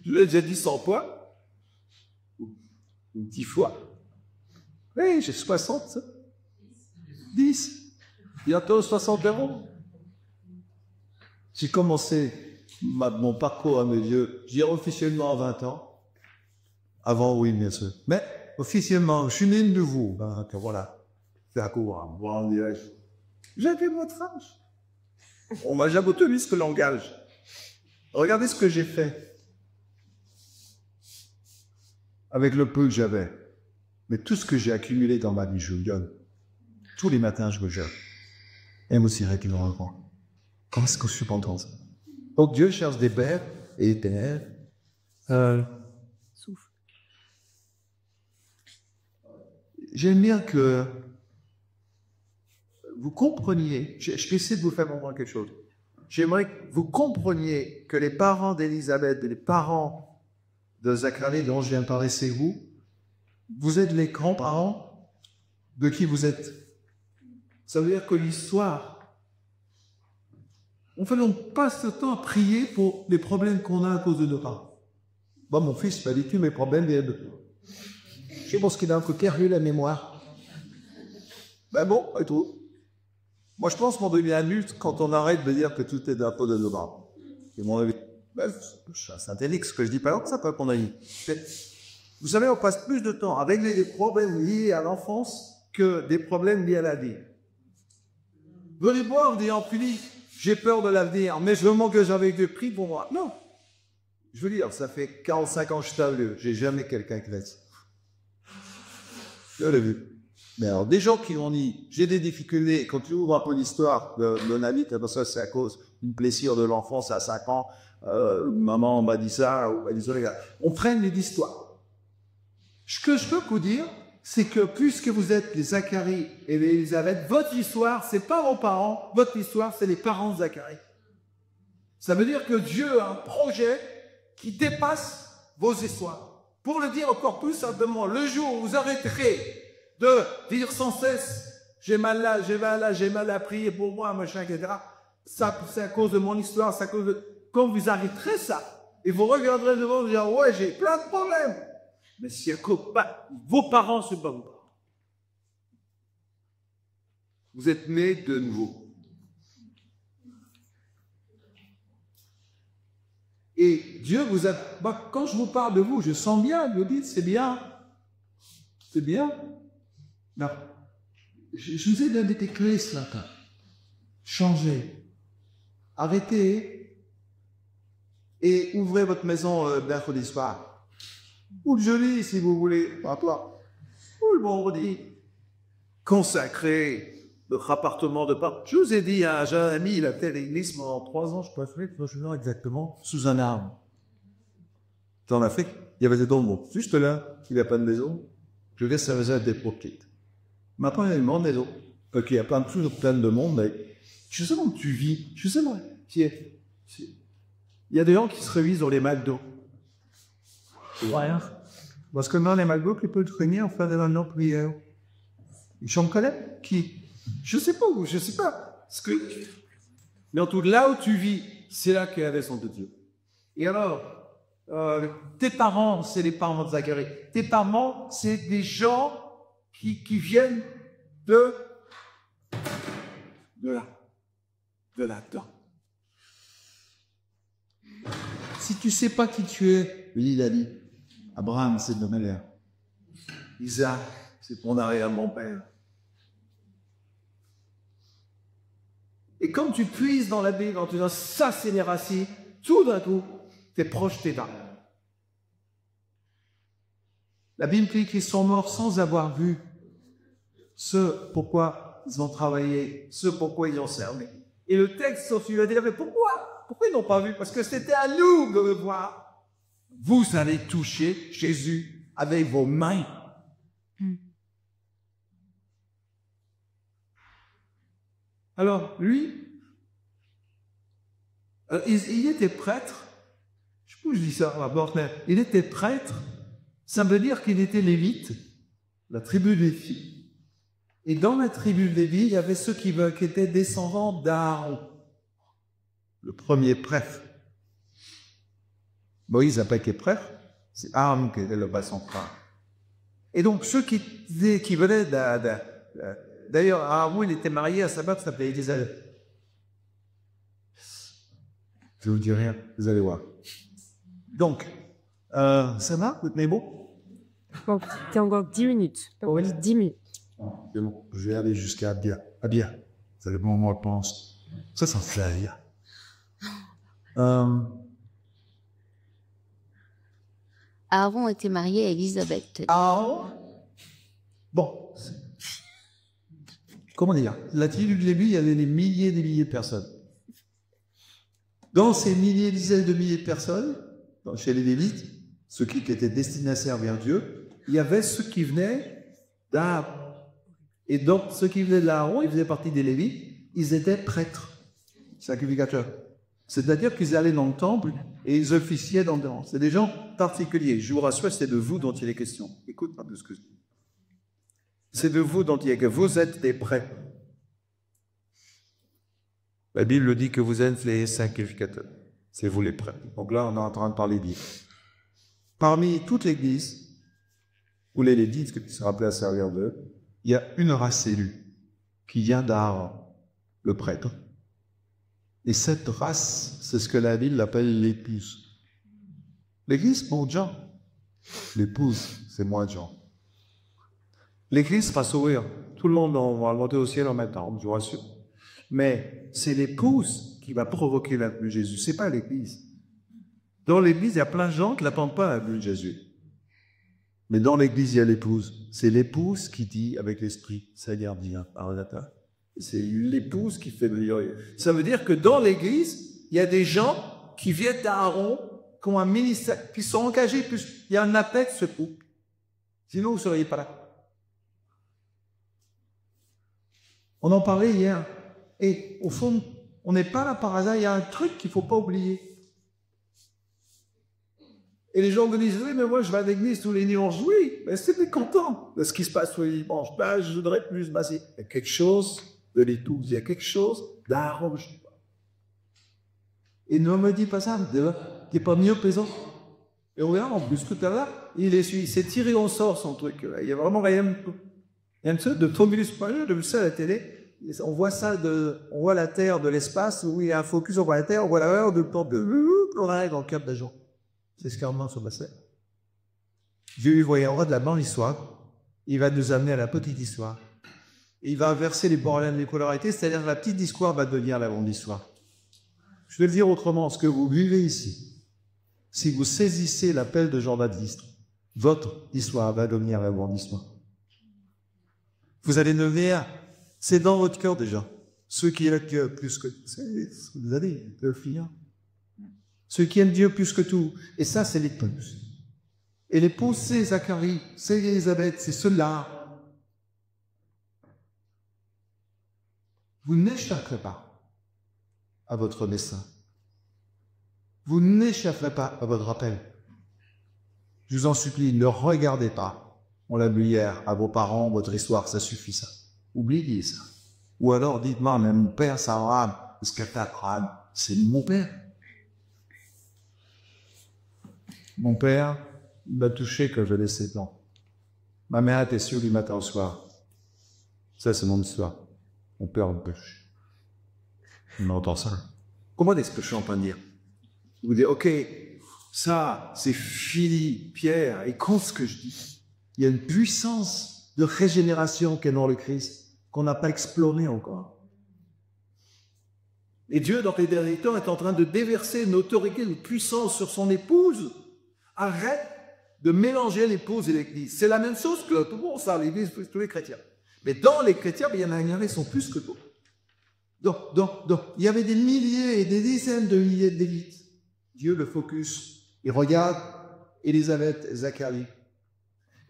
Speaker 1: Je l'ai déjà dit 100 fois, ou 10 fois. Oui, j'ai 60, 10, bientôt 61. J'ai commencé mon parcours à mes vieux, j'ai officiellement à 20 ans. Avant, oui, bien sûr. Mais officiellement, je suis né de vous. Ben, voilà, c'est à court. J'avais votre âge. On m'a jamais tenu ce langage. Regardez ce que j'ai fait avec le peu que j'avais. Mais tout ce que j'ai accumulé dans ma vie, je le donne. Tous les matins, je me jeûne. Et moi aussi, qui me reprend. Comment est-ce que je suis content ça? Donc Dieu cherche des pères et des pères. Souffle. J'aime bien que vous compreniez, je vais essayer de vous faire comprendre quelque chose. J'aimerais que vous compreniez que les parents d'Élisabeth et les parents de Zacharie dont je viens de parler, c'est vous êtes les grands-parents de qui vous êtes. Ça veut dire que l'histoire, on passe le temps à prier pour les problèmes qu'on a à cause de nos parents. Bon, mon fils m'a dit que mes problèmes viennent de toi. Je pense qu'il a un peu perdu la mémoire. Ben bon, et tout. Moi, je pense qu'on devient adulte quand on arrête de dire que tout est d'un peu de nos parents. C'est mon avis. Ben, je suis un synthétique, ce que je dis pas que ça peut qu'on a dit. Vous savez, on passe plus de temps à régler des problèmes liés à l'enfance que des problèmes liés à la vie. Venez voir en disant, Philippe, j'ai peur de l'avenir, mais je veux que j'avais des prix pour moi. Non. Je veux dire, ça fait 45 ans que je suis vieux. J'ai jamais quelqu'un qui laisse. Je l'ai vu. Mais alors, des gens qui ont dit, j'ai des difficultés, quand tu ouvres un peu l'histoire de mon ami, parce que c'est à cause d'une blessure de l'enfance à 5 ans, maman m'a dit ça, ou m'a dit ça, les gars. On prenne les histoires. Ce que je peux vous dire, c'est que puisque vous êtes les Zacharie et les Élisabeth, votre histoire, c'est pas vos parents, votre histoire, c'est les parents de Zacharie. Ça veut dire que Dieu a un projet qui dépasse vos histoires. Pour le dire encore plus simplement, le jour où vous arrêterez de dire sans cesse « j'ai mal là, j'ai mal là, j'ai mal à prier pour moi, machin, etc. » Ça, c'est à cause de mon histoire, c'est à cause de... Quand vous arrêterez ça, et vous regarderez devant vous dire « ouais, j'ai plein de problèmes », mais si vos parents, c'est pas vos parents. Vous êtes nés de nouveau. Et Dieu vous a... quand je vous parle de vous, je sens bien, vous dites, c'est bien. C'est bien. Non. Je vous ai donné des clés ce matin. Changez. Arrêtez. Et ouvrez votre maison mercredi soir. Ou le jeudi, si vous voulez. Ou le vendredi. Consacrez notre appartement de part. Je vous ai dit, j'ai un ami, il a fait l'église pendant 3 ans, je peux faire exactement, sous un arbre. Dans l'Afrique, il y avait des dons. Juste là, il n'y a pas de maison. Je laisse sa maison des petites. Maintenant, il y a une grande maison. Ok, il y a toujours plein de monde, mais je sais où tu vis. Je sais moi. Il y a des gens qui se révisent dans les McDo. Ouais. Parce que dans les McDo, tu peux te réunir en faire des réunions de prière. J'en connais qui? Je sais pas où, je sais pas. Mais en tout là où tu vis, c'est là qu'il y a la maison de Dieu. Et alors, tes parents, c'est les parents de Zacharie. Tes parents, c'est des gens qui viennent de là-dedans. Si tu sais pas qui tu es, il a dit, Abraham, c'est de ma mère. Isaac, c'est ton arrière-grand-père. Et quand tu puises dans la Bible, quand tu dis ça c'est les racines, tout d'un coup, tu es projeté dans. La Bible dit qu'ils sont morts sans avoir vu ce pourquoi ils ont travaillé, ce pourquoi ils ont servi. Et le texte il a dit, mais pourquoi ils n'ont pas vu? Parce que c'était à nous de le voir. Vous allez toucher Jésus avec vos mains. Alors, lui, il était prêtre. Je sais pas où je dis ça à la porte, mais il était prêtre. Ça veut dire qu'il était lévite, la tribu des Lévi. Et dans la tribu des Lévi, il y avait ceux qui étaient descendants d'Aaron, le premier prêtre. Moïse n'a pas été prêtre, c'est Aaron qui était le bas central. Et donc, ceux qui venaient d'ailleurs, Aaron, il était marié à sa femme qui s'appelait Élisabeth. Je vous dis rien, vous allez voir. Donc, ça va, vous tenez bon?
Speaker 2: T'es encore 10 minutes.
Speaker 1: Oui.
Speaker 2: 10 minutes.
Speaker 1: C'est bon, je vais aller jusqu'à Abia. Abia, c'est le moment où je pense. Ça fait Abia.
Speaker 2: Aaron était marié à Élisabeth.
Speaker 1: Aaron? Bon. Comment dire? La tribu de Lévi, il y avait des milliers et des milliers de personnes. Dans ces milliers et dizaines de milliers de personnes, chez les Lévites, ceux qui étaient destinés à servir Dieu, il y avait ceux qui venaient d'Aaron. Et donc, ceux qui venaient d'Aaron, ils faisaient partie des Lévites, ils étaient prêtres, sacrificateurs. C'est-à-dire qu'ils allaient dans le temple et ils officiaient dans le temple. C'est des gens particuliers. Je vous rassure, c'est de vous dont il est question. Écoute pas de ce que je dis. C'est de vous dont il est que vous êtes des prêtres. La Bible dit que vous êtes les sacrificateurs. C'est vous les prêtres. Donc là, on est en train de parler d'Église. Parmi toute l'Église, ou les Lévites qui sont appelés à servir d'eux, il y a une race élue qui vient d'Aaron, le prêtre. Et cette race, c'est ce que la Bible appelle l'épouse. L'Église, c'est beaucoup de gens. L'épouse, c'est moins de gens. L'Église va s'ouvrir. Tout le monde va monter au ciel en même temps, je vous rassure. Mais c'est l'épouse qui va provoquer la venue de Jésus. C'est pas l'Église. Dans l'Église, il y a plein de gens qui n'attendent pas la venue de Jésus. Mais dans l'Église, il y a l'épouse. C'est l'épouse qui dit avec l'Esprit, Seigneur, viens, pardonne-toi. C'est l'épouse qui fait venir. Ça veut dire que dans l'Église, il y a des gens qui viennent d'Aaron, qui ont un ministère, qui sont engagés, il y a un appel de ce couple. Sinon, vous ne seriez pas là. On en parlait hier. Et au fond, on n'est pas là par hasard, il y a un truc qu'il ne faut pas oublier. Et les gens me disent, oui, mais moi je vais à l'église tous les dimanches. Oui, mais c'est mécontent de ce qui se passe tous les dimanches. Ben, je voudrais plus passer. Il y a quelque chose de l'épouse, il y a quelque chose d'Aaron. Et ne me dis pas ça, qui n'est pas mieux plaisant. Et on regarde en plus tout à l'heure, il s'est tiré au sort son truc. Il y a vraiment rien de ça, de Tomulus, de ça à la télé. On voit ça, on voit la Terre de l'espace, où il y a un focus, on voit la Terre, on voit la mer, on arrive dans le Cap d'Agent. C'est ce qu'Armand se passait. Dieu, voyant de la grande histoire, il va nous amener à la petite histoire. Et il va inverser les borderlands, les polarités, c'est-à-dire que la petite histoire va devenir la grande histoire. Je vais le dire autrement, ce que vous vivez ici, si vous saisissez l'appel de Jean-Baptiste, votre histoire va devenir la grande histoire. Vous allez devenir, c'est dans votre cœur déjà. Ceux qui aiment Dieu plus que, vous allez le finir. Ceux qui aiment Dieu plus que tout. Et ça, c'est l'épouse. Et l'épouse, c'est Zacharie, c'est Élisabeth, c'est ceux-là. Vous n'échapperez pas à votre dessein. Vous n'échapperez pas à votre appel. Je vous en supplie, ne regardez pas, on l'a vu hier, à vos parents, votre histoire, ça suffit ça. Oubliez ça. Ou alors dites-moi, mais mon père, ça va, ce qu'elle t'a c'est mon père. Mon père, il m'a touché quand j'avais 7 ans. Ma mère était sûre du matin au soir. Ça, c'est mon histoire. Mon père me pêche. On entend ça. Comment est-ce que je suis en train de dire? Vous dites, ok, ça, c'est Philippe, Pierre, et quand ce que je dis, il y a une puissance de régénération qui est dans le Christ, qu'on n'a pas explorée encore. Et Dieu, dans les derniers temps, est en train de déverser une autorité, une puissance sur son épouse. Arrête de mélanger l'épouse et l'Église. C'est la même chose que tout le monde, ça, l'Église, tous les chrétiens. Mais dans les chrétiens, il y en a qui sont plus que d'autres. Donc, il y avait des milliers et des dizaines de milliers de lévites. Dieu le focus. Il regarde Élisabeth et Zacharie.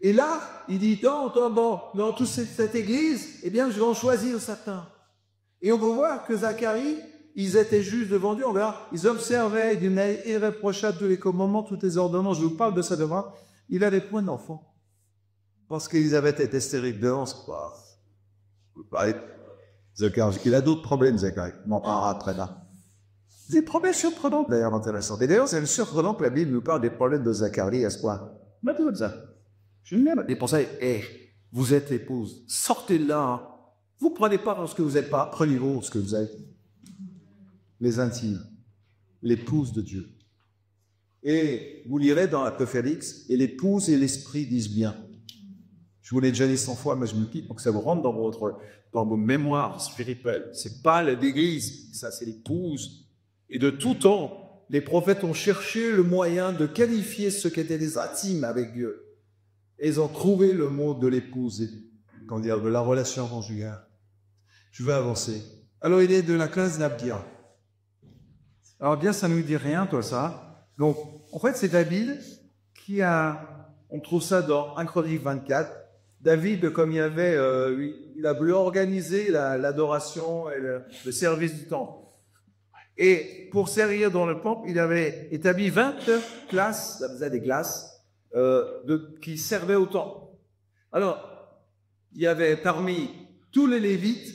Speaker 1: Et là, il dit, dans toute cette église, eh bien, je vais en choisir certains. Et on peut voir que Zacharie, ils étaient juste devant Dieu, on verra, ils observaient d'une manière irréprochable tous les commandements, toutes les ordonnances. Je vous parle de ça demain. Il a des points d'enfant. Parce qu'Élisabeth était stérile. Non, c'est pas. Zacharie, il a d'autres problèmes, Zacharie. On en parlera après là. Des problèmes surprenants, d'ailleurs, intéressants. Et d'ailleurs, c'est surprenant que la Bible nous parle des problèmes de Zacharie à ce point. Mais tout comme ça. Je n'aime pas. Et pour ça, vous êtes épouse. Sortez de là. Hein. Vous ne prenez pas dans ce que vous n'êtes pas. Prenez-vous ce que vous êtes. Les intimes. L'épouse de Dieu. Et vous lirez dans l'Apocalypse, et l'épouse et l'esprit disent bien. Je vous l'ai déjà dit 100 fois, mais je me quitte pour que ça vous rentre dans vos mémoires spirituelles. C'est pas l'église, ça c'est l'épouse. Et de tout temps, les prophètes ont cherché le moyen de qualifier ceux qui étaient des intimes avec Dieu. Et ils ont trouvé le mot de l'épouse, de la relation conjugale. Je vais avancer. Alors, il est de la classe d'Abdia. Alors, bien, ça ne nous dit rien, toi, ça. Donc, en fait, c'est David qui on trouve ça dans 1 Chronique 24. David, comme il a voulu organiser l'adoration et le service du temple. Et pour servir dans le temple, il avait établi 20 classes, ça faisait des classes, qui servaient au temple. Alors, il y avait parmi tous les Lévites,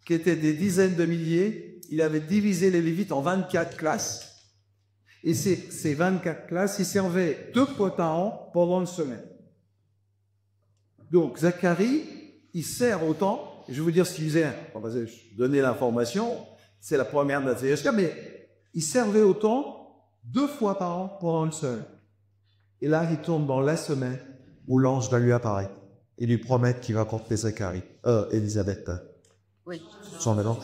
Speaker 1: qui étaient des dizaines de milliers, il avait divisé les Lévites en 24 classes. Et ces 24 classes, ils servaient 2 fois par an pendant une semaine. Donc, Zacharie, il sert au temple. Je vais vous dire ce qu'il faisait. Je donnais l'information. C'est la première de la mais il servait au temple 2 fois par an pendant une semaine. Et là, il tombe dans la semaine où l'ange va lui apparaître et lui promettre qu'il va porter Élisabeth.
Speaker 2: Oui.
Speaker 1: Son mélange.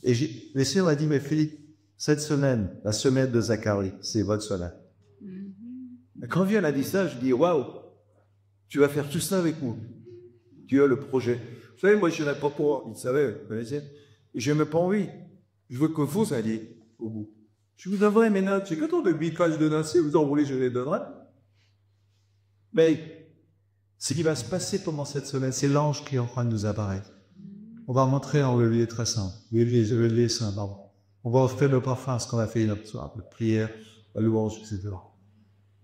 Speaker 1: Et le Seigneur a dit, mais Philippe, cette semaine, la semaine de Zacharie, c'est votre semaine. Quand Dieu a dit ça, je dis, waouh, tu vas faire tout ça avec nous. Dieu a le projet. Vous savez, moi, je n'ai pas pour. Il savait, vous connaissez. Et je n'ai même pas envie. Je veux que vous, ça dit, au bout. Je vous donnerai mes notes. J'ai 14 de bicages de notes. Si vous en voulez, je les donnerai. Mais ce qui va se passer pendant cette semaine, c'est l'ange qui est en train de nous apparaître. On va rentrer dans le lieu très saint. Le lieu saint, pardon. On va offrir le parfum, ce qu'on a fait notre soir, la prière, la louange, etc.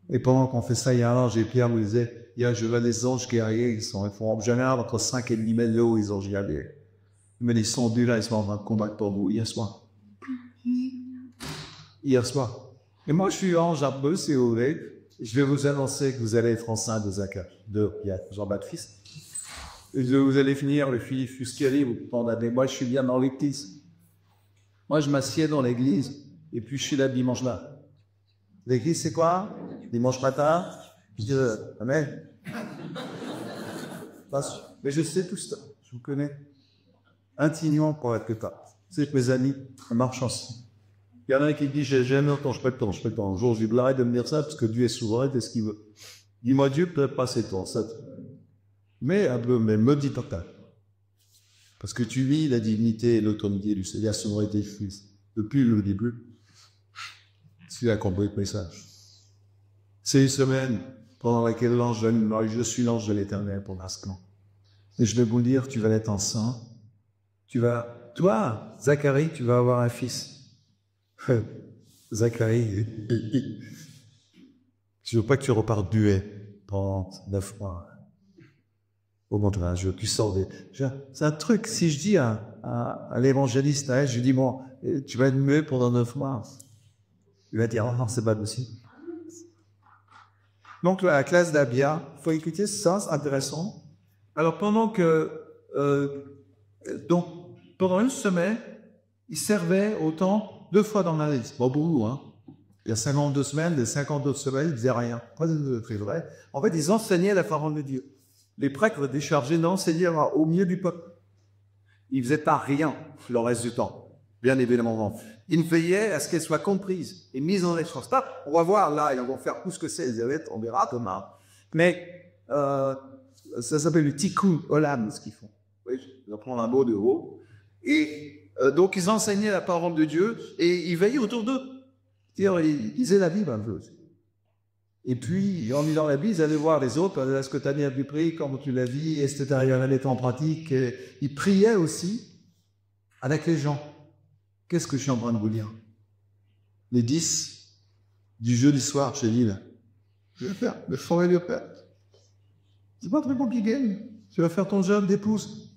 Speaker 1: Et pendant qu'on fait ça, il y a un ange, et Pierre me disait, je vois des anges qui arrivent, ils font en général entre 5 et 10 mètres de haut, ils ont j'y allé. Mais ils sont dus là, ils sont en train de combattre pour vous, hier soir. Hier soir. Et moi, je suis ange un peu, si vous voulez. Je vais vous annoncer que vous allez être enceinte de Jean-Baptiste. Vous allez finir le Philippe Fuscari, vous condamnez. Moi, je suis bien dans l'église. Moi, je m'assieds dans l'église, et puis je suis là dimanche là. L'église, c'est quoi? Dimanche matin, je dis, amen. Mais je sais tout ça, je vous connais intimement pour être pas. C'est que mes amis marchent ensemble. Il y en a un qui dit, j'ai jamais entendu, je pas le temps. Un jour, je lui arrête de me dire ça, parce que Dieu est souverain, c'est ce qu'il veut. Dis-moi Dieu, peut-être pas c'est toi, ça. Mais un peu, mais me dis total. Parce que tu vis la dignité et l'autorité du Seigneur, la souveraineté du Fils. Depuis le début, tu as compris le message. C'est une semaine pendant laquelle je suis l'ange de l'Éternel pour l'instant. Et je vais vous dire, tu vas être enceinte. Toi, Zacharie, tu vas avoir un fils. Zacharie, je veux pas que tu repartes duet pendant 9 mois. Au montage, tu sors des... C'est un truc, si je dis à l'évangéliste, je lui dis, bon, tu vas être muet pendant 9 mois. Il va dire, oh non, c'est pas possible. Donc, la classe d'Abia, il faut écouter ça, c'est intéressant. Alors, pendant une semaine, il servait autant 2 fois dans l'année. C'est pas beaucoup, hein. Il y a 52 semaines, les 50 autres semaines, ils faisaient rien. Pas très vrai. En fait, ils enseignaient la parole de Dieu. Les prêtres étaient chargés d'enseigner au milieu du peuple. Ils ne faisaient pas rien le reste du temps, bien évidemment. Ils veillaient à ce qu'elle soit comprise et mise en échange. On va voir là, ils vont faire tout ce que c'est, Elisabeth, on verra demain. Mais ça s'appelle le tikkun olam, ce qu'ils font. Oui, je vais prendre un mot de haut. Et donc, ils enseignaient la parole de Dieu et ils veillaient autour d'eux. C'est-à-dire, ils lisaient la Bible un peu aussi. Et puis, en lisant la Bible, ils allaient voir les autres, est-ce que tu as bien prié, comment tu l'as vu, est-ce que tu arrives à mettre en pratique. Et ils priaient aussi avec les gens. Qu'est-ce que je suis en train de vous dire? Les 10 du jeudi soir chez Lille. Je vais faire le forêt de Père. C'est pas très compliqué. Tu vas faire ton jeûne d'épouse.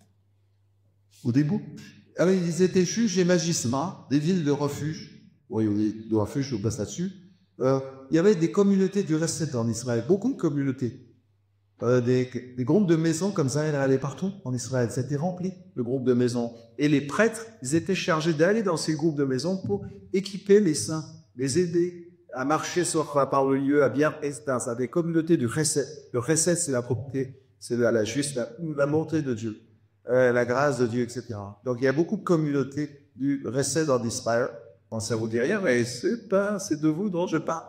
Speaker 1: Au début. Alors, ils étaient juges et magistrats des villes de refuge. Oui, de refuge, je passe là-dessus. Il y avait des communautés du reste en Israël, beaucoup de communautés. Des groupes de maisons comme ça, il y en avait partout en Israël. C'était rempli, le groupe de maisons. Et les prêtres, ils étaient chargés d'aller dans ces groupes de maisons pour équiper les saints, les aider à marcher par le lieu, à bien rester dans des communautés du Chesed. Le Chesed, c'est la propreté, c'est la montée de Dieu, la grâce de Dieu, etc. Donc il y a beaucoup de communautés du Chesed en Israël. Bon, ça vous dit rien, mais c'est de vous dont je parle.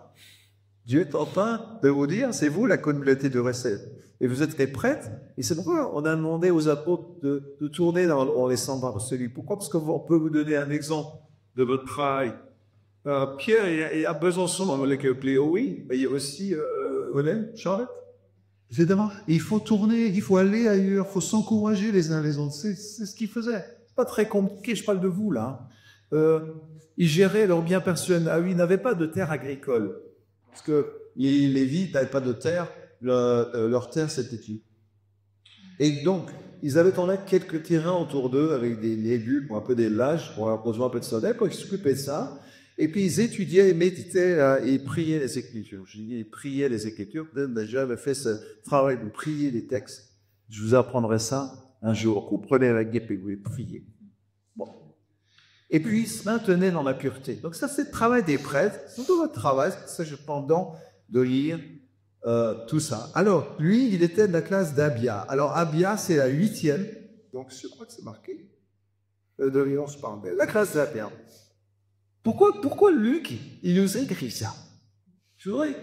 Speaker 1: Dieu est en train de vous dire, c'est vous la communauté de Chesed. Et vous êtes les prêtres, et c'est pourquoi on a demandé aux apôtres de tourner en les cendres de celui. Pourquoi? Parce qu'on peut vous donner un exemple de votre travail. Pierre, il y a Besançon dans le Pléo, oui, mais il y a aussi Charlotte. Évidemment, il faut tourner, il faut aller ailleurs, il faut s'encourager les uns les autres. C'est ce qu'ils faisaient. C'est pas très compliqué, je parle de vous là. Ils géraient leurs biens personnels. Ah oui, ils n'avaient pas de terre agricole. Parce que les Lévites n'avaient pas de terre, leur terre c'était tout. Et donc, ils avaient en fait quelques terrains autour d'eux avec des légumes, un peu des lâches, pour avoir besoin un peu de soleil, pour ils s'occupaient de ça. Et puis ils étudiaient et méditaient et priaient les Écritures. Je dis, ils priaient les Écritures. J'avais fait ce travail de prier les textes. Je vous apprendrai ça un jour. Vous prenez la guêpe et vous priez. Bon. Et puis, ils se maintenaient dans la pureté. Donc ça, c'est le travail des prêtres. C'est tout votre travail. C'est ça, pendant de lire tout ça. Alors, lui, il était de la classe d'Abia. Alors, Abia, c'est la 8e. Donc, je crois que c'est marqué. De Lyon, je parle. La classe d'Abia. Pourquoi Luc, il nous a écrit ça? Je voudrais,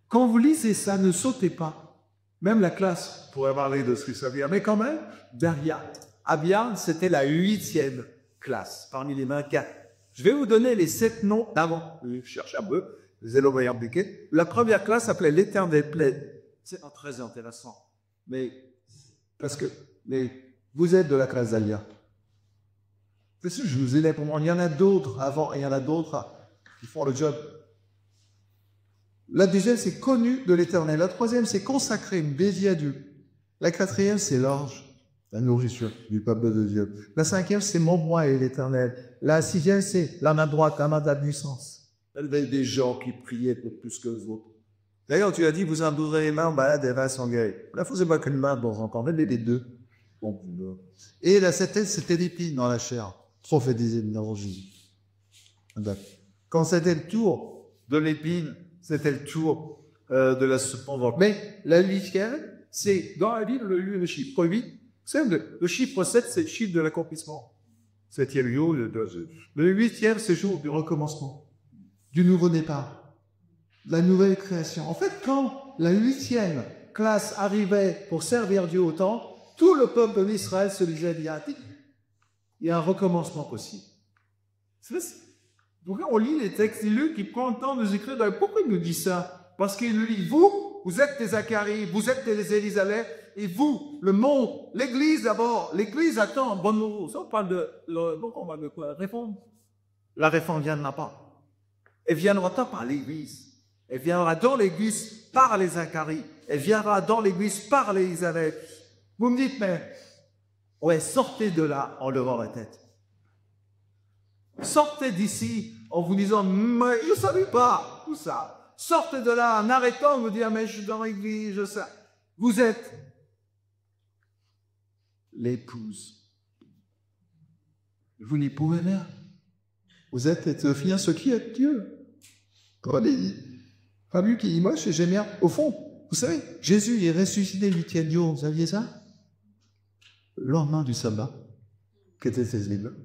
Speaker 1: quand vous lisez ça, ne sautez pas. Même la classe pourrait parler de ce que ça veut dire. Mais quand même, d'Abia. Abia, c'était la 8e classe, parmi les 24. Je vais vous donner les 7 noms d'avant. Je cherche un peu, les éloignés impliqués. La première classe s'appelait l'Éternel plaide. C'est très intéressant. Mais, parce que vous êtes de la classe d'Alia. Je vous élève pour moi. Il y en a d'autres avant et il y en a d'autres qui font le job. La deuxième, c'est connu de l'Éternel. La troisième, c'est consacré, une bélier à Dieu. La quatrième, c'est l'orge, la nourriture du peuple de Dieu. La cinquième, c'est mon roi et l'Éternel. La sixième, c'est la main droite, la main de la puissance. Il y avait des gens qui priaient plus que les autres. D'ailleurs, tu as dit, vous imposerez les mains, malades et va s'engueuler. Là, il ne faisait pas qu'une main de temps en temps, même les deux. Et la septaine, c'était l'épine dans la chair, prophétisé dans Jésus. Quand c'était le tour de l'épine, c'était le tour de la cependance. Mais la huitième, c'est dans la Bible le chiffre 8. Le chiffre 7, c'est le chiffre de l'accomplissement. Septième jour, le huitième, c'est le jour du recommencement, du nouveau départ, la nouvelle création. En fait, quand la huitième classe arrivait pour servir Dieu au temple, tout le peuple d'Israël se disait, il y a un recommencement possible. Donc on lit les textes de Luc, il prend le temps de nous écrire. Pourquoi il nous dit ça? Parce qu'il nous dit, vous êtes des Zacharie, vous êtes des Élisabeth, et vous, le monde, l'Église d'abord, l'Église attend un bon nouveau. Ça, on parle de quoi? Réforme. La réforme ne viendra pas. Elle viendra pas par l'Église. Elle viendra dans l'Église par les Zacharie. Elle viendra dans l'Église par les Élisabeth. Vous me dites, mais ouais, sortez de là en levant la tête. Sortez d'ici en vous disant, mais je ne savais pas tout ça. Sortez de là en arrêtant de vous dire, mais je suis dans l'église, je sais. Vous êtes l'épouse. Vous n'y pouvez rien. Vous êtes Théophile, ce qui est Dieu. Comme il dit, pas lui qui est moche et j'aime bien. Au fond, vous savez, Jésus est ressuscité le 8e jour, vous saviez ça? Le lendemain du sabbat, qui était terrible.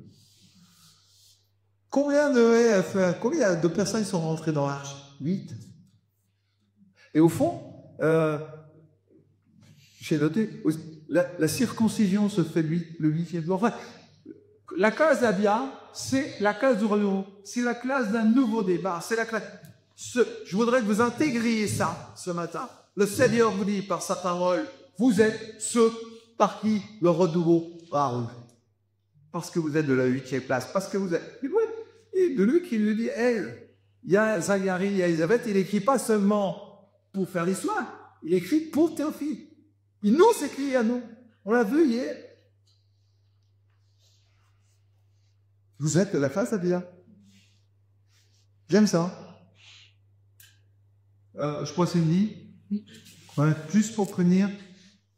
Speaker 1: Combien de personnes sont rentrées dans l'arche? 8. Et au fond, j'ai noté, la circoncision se fait le 8e jour. Enfin, la classe d'Abia, c'est la classe du renouveau. C'est la classe d'un nouveau débat. C'est la classe. Je voudrais que vous intégriez ça ce matin. Le Seigneur vous dit par sa parole, vous êtes ceux par qui le renouveau parle. Parce que vous êtes de la 8e classe. Parce que vous êtes. Et de lui qui lui dit, hey, il y a Zacharie, il y a Élisabeth, il n'écrit pas seulement pour faire l'histoire, il écrit pour Théophile. Il nous écrit à nous. On l'a vu hier. Vous êtes de la face à bien. J'aime ça. Je crois que c'est dit. Ouais, juste pour prévenir,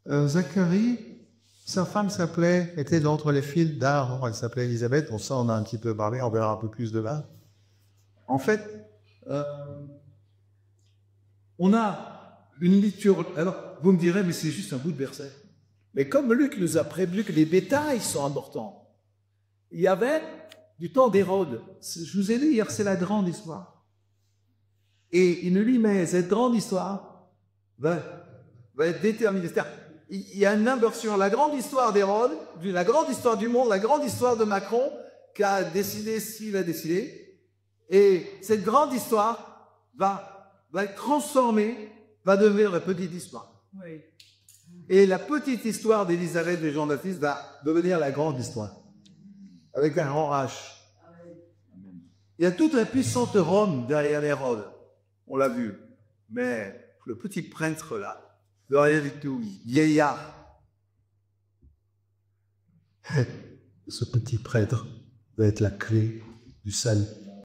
Speaker 1: Zacharie, sa femme était d'entre les filles d'Aaron, elle s'appelait Élisabeth, bon ça on a un petit peu parlé, on verra un peu plus demain. En fait, on a une lecture, alors vous me direz, mais c'est juste un bout de verset. Mais comme Luc nous a prévenu que les détails sont importants, il y avait du temps d'Hérode, je vous ai dit hier, c'est la grande histoire. Et il nous dit, mais cette grande histoire va être déterminée. Il y a une number sur la grande histoire d'Hérode, la grande histoire du monde, la grande histoire de Macron, qui a décidé ce qu'il a décidé. Et cette grande histoire va être transformée, va devenir la petite histoire. Oui. Et la petite histoire d'Élisabeth et Jean-Baptiste va devenir la grande histoire. Avec un grand H. Il y a toute la puissante Rome derrière Hérode. On l'a vu. Mais le petit prêtre là, de rien du tout, vieillard. Ce petit prêtre va être la clé du salut.